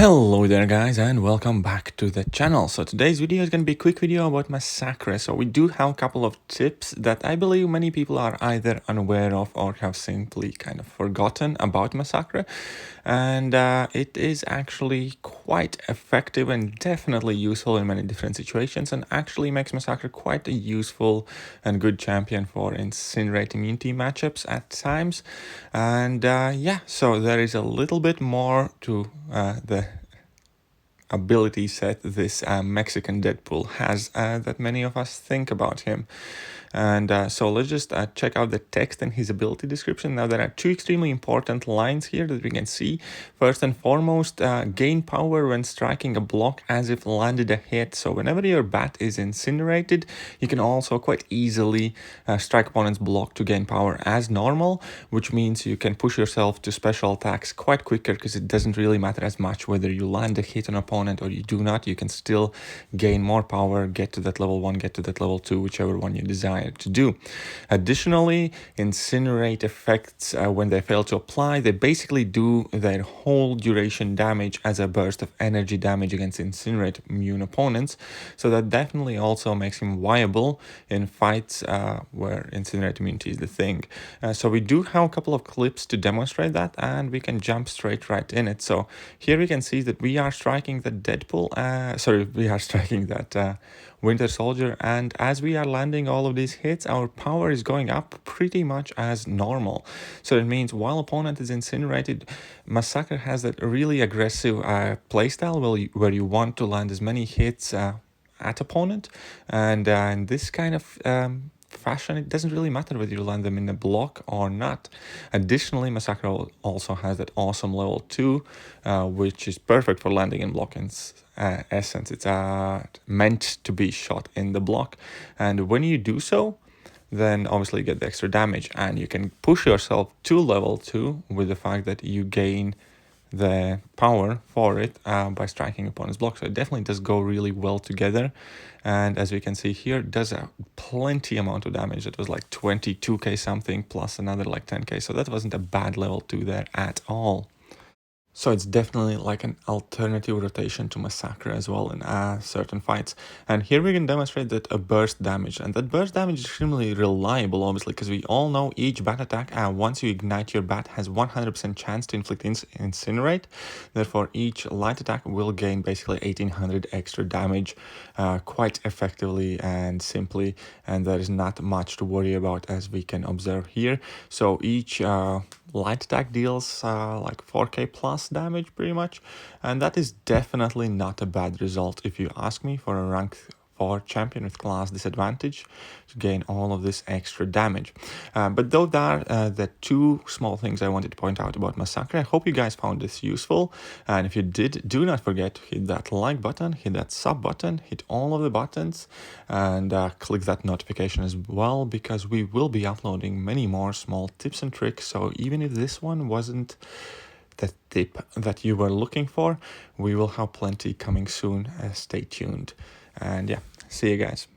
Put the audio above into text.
Hello there guys and welcome back to the channel. So today's video is going to be a quick video about Masacre. So we do have a couple of tips that I believe many people are either unaware of or have simply kind of forgotten about Masacre. And it is actually quite effective and definitely useful in many different situations, and actually makes Masacre quite a useful and good champion for Incinerate immunity matchups at times. And yeah, so there is a little bit more to the ability set this Mexican Deadpool has that many of us think about him. And so let's just check out the text and his ability description. Now there are two extremely important lines here that we can see. First and foremost, gain power when striking a block as if landed a hit. So whenever your bat is incinerated, you can also quite easily strike opponent's block to gain power as normal, which means you can push yourself to special attacks quite quicker because it doesn't really matter as much whether you land a hit on opponent or you do not. You can still gain more power, get to that level 1, get to that level 2, whichever one you desire to do. Additionally, incinerate effects, when they fail to apply, they basically do their whole duration damage as a burst of energy damage against incinerate immune opponents. So that definitely also makes him viable in fights where incinerate immunity is the thing. So we do have a couple of clips to demonstrate that, and we can jump straight right in it. So here we can see that we are striking the Deadpool, we are striking that Winter Soldier, and as we are landing all of these hits, our power is going up pretty much as normal. So it means while opponent is incinerated, Masacre has that really aggressive playstyle where you want to land as many hits at opponent, and in this kind of fashion, it doesn't really matter whether you land them in a block or not. Additionally, Masacre also has that awesome level 2, which is perfect for landing in block. In essence, it's meant to be shot in the block, and when you do so, then obviously you get the extra damage, and you can push yourself to level 2 with the fact that you gain the power for it by striking opponent's block. So it definitely does go really well together, and as we can see here, it does a plenty amount of damage. It was like 22k something plus another like 10k, so that wasn't a bad level 2 there at all. So it's definitely like an alternative rotation to Masacre as well in certain fights. And here we can demonstrate that a burst damage. And that burst damage is extremely reliable, obviously, because we all know each bat attack, once you ignite your bat, has 100% chance to inflict incinerate. Therefore, each light attack will gain basically 1800 extra damage quite effectively and simply. And there is not much to worry about, as we can observe here. So each light attack deals like 4k plus damage pretty much, and that is definitely not a bad result if you ask me for a rank 4 champion with class disadvantage to gain all of this extra damage. But though that are the two small things I wanted to point out about Masacre. I hope you guys found this useful, and if you did, do not forget to hit that like button, hit that sub button, hit all of the buttons, and click that notification as well, because we will be uploading many more small tips and tricks. So even if this one wasn't the tip that you were looking for, we will have plenty coming soon. Stay tuned. And yeah, see you guys.